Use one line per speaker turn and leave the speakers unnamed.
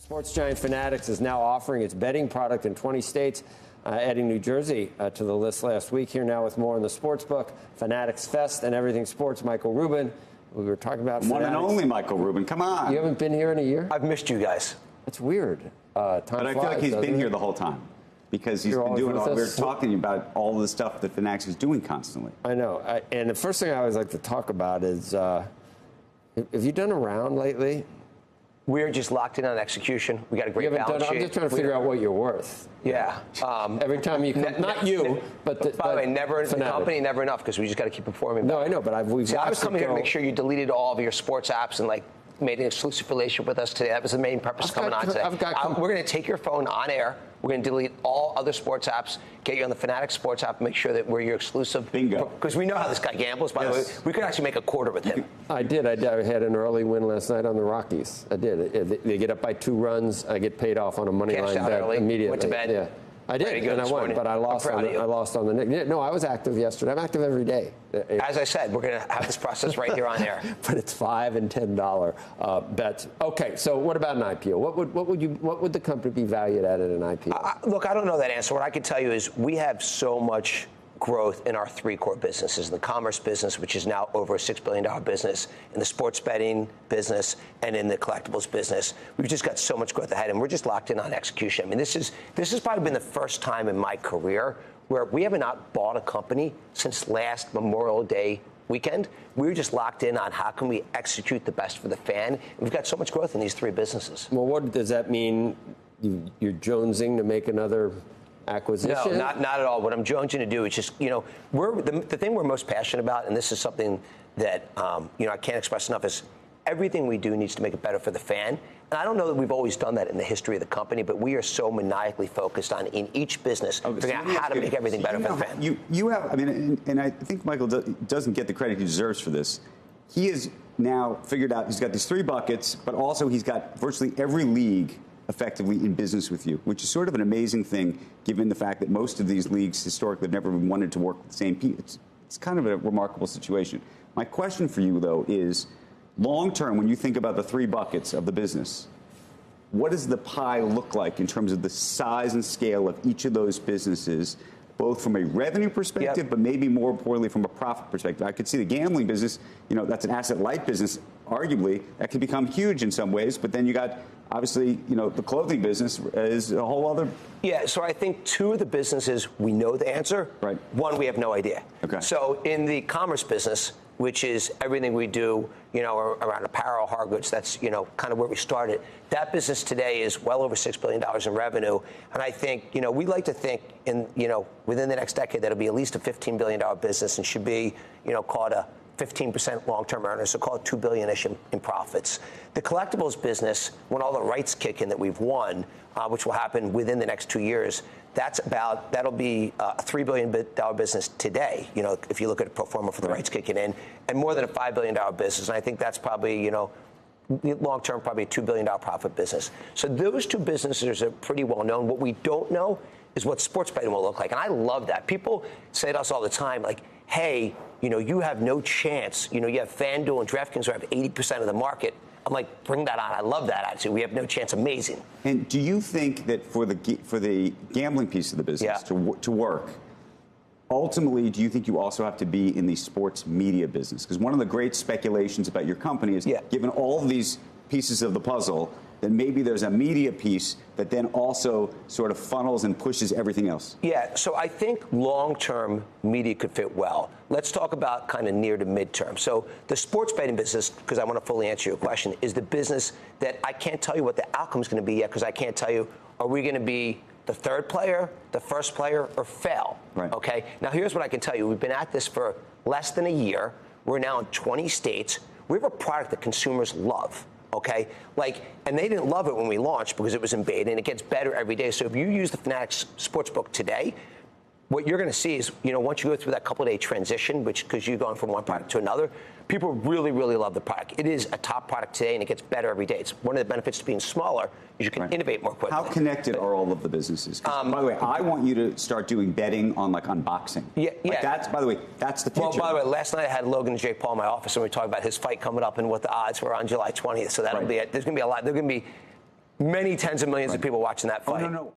Sports giant Fanatics is now offering its betting product in 20 states, adding New Jersey to the list last week. Here now with more on the sportsbook, Fanatics Fest and everything sports. Michael Rubin. We were talking about
one
Fanatics.
And only Michael Rubin. Come on.
You haven't been here in a year?
I've missed you guys.
That's weird.
But I feel like he's been here the whole time because he's been doing all. We're talking about all the stuff that Fanatics is doing constantly.
I know. And the first thing I always like to talk about is, have you done a round lately?
We're just locked in on execution. We got a great balance sheet.
I'm just trying to figure out what you're worth.
Yeah.
Every time you come, not you, but
by the way, never the company, never enough because we just got to keep performing.
No, I know, but we've.
See, I was coming here to make sure you deleted all of your sports apps and made an exclusive relationship with us today. That was the main purpose of coming on today. We're going to take your phone on air. We're going to delete all other sports apps, get you on the Fanatics sports app, make sure that we're your exclusive.
Bingo.
Because we know how this guy gambles, by the way. We could actually make a quarter with him.
I did. I had an early win last night on the Rockies. I did. They get up by 2 runs. I get paid off on a money line bet immediately.
Went to bed.
Yeah. I did, and I won, but I lost on the Knicks. No, I was active yesterday. I'm active every day.
As I said, we're going to have this process right here on air.
But it's $5 and $10 bets. Okay, so what about an IPO? What would the company be valued at an IPO?
Look, I don't know that answer. What I can tell you is we have so much growth in our 3 core businesses, the commerce business, which is now over a $6 billion business, in the sports betting business, and in the collectibles business. We've just got so much growth ahead, and we're just locked in on execution. I mean, this has probably been the first time in my career where we have not bought a company since last Memorial Day weekend. We were just locked in on how can we execute the best for the fan. And we've got so much growth in these 3 businesses.
Well, what does that mean? You're jonesing to make another acquisition?
No, not at all. What I'm jonesing to do is just, we're the thing we're most passionate about, and this is something that, I can't express enough, is everything we do needs to make it better for the fan. And I don't know that we've always done that in the history of the company, but we are so maniacally focused on, in each business, figuring out how to make everything better for the fan.
You have, and I think Michael doesn't get the credit he deserves for this. He has now figured out, he's got these 3 buckets, but also he's got virtually every league effectively in business with you, which is sort of an amazing thing, given the fact that most of these leagues historically have never wanted to work with the same people. It's kind of a remarkable situation. My question for you, though, is long term, when you think about the 3 buckets of the business, what does the pie look like in terms of the size and scale of each of those businesses, both from a revenue perspective, but maybe more importantly from a profit perspective? I could see the gambling business, that's an asset-light business, arguably, that could become huge in some ways, but then you got, obviously, the clothing business is a whole other.
Yeah, so I think 2 of the businesses, we know the answer.
Right.
1, we have no idea.
Okay.
So in the commerce business, which is everything we do, around apparel, hard goods, that's, kind of where we started. That business today is well over $6 billion in revenue. And I think, we like to think within the next decade, that'll be at least a $15 billion business and should be, call it a 15% long-term earners, so call it $2 billion-ish in profits. The collectibles business, when all the rights kick in that we've won, which will happen within the next 2 years, that'll be a $3 billion business today, if you look at a pro forma for the rights kicking in, and more than a $5 billion business. And I think that's probably, long-term, probably a $2 billion profit business. So those 2 businesses are pretty well known. What we don't know is what sports betting will look like. And I love that. People say to us all the time, like, hey, you have no chance. You have FanDuel and DraftKings who have 80% of the market. I'm like, bring that on. I love that attitude. We have no chance. Amazing.
And do you think that for the gambling piece of the business to work, ultimately, do you think you also have to be in the sports media business? Because one of the great speculations about your company is, given all of these pieces of the puzzle, that maybe there's a media piece that then also sort of funnels and pushes everything else.
Yeah, so I think long-term media could fit well. Let's talk about kind of near to midterm. So the sports betting business, because I want to fully answer your question, is the business that I can't tell you what the outcome is going to be yet, because I can't tell you, are we going to be the 3rd player, the 1st player, or fail?
Right.
Okay, now here's what I can tell you. We've been at this for less than a year. We're now in 20 states. We have a product that consumers love. Okay, and they didn't love it when we launched because it was in beta, and it gets better every day. So if you use the Fanatics Sportsbook today, what you're going to see is, once you go through that couple-day transition, because you've gone from one product to another, people really, really love the product. It is a top product today, and it gets better every day. It's one of the benefits to being smaller is you can innovate more quickly.
How connected are all of the businesses? By the way, I want you to start doing betting on unboxing.
Yeah.
By the way, that's the future.
Well, by the way, last night I had Logan and Jake Paul in my office, and we talked about his fight coming up and what the odds were on July 20th. So that'll be it. There's going to be a lot. There's going to be many tens of millions of people watching that fight.
Oh, no.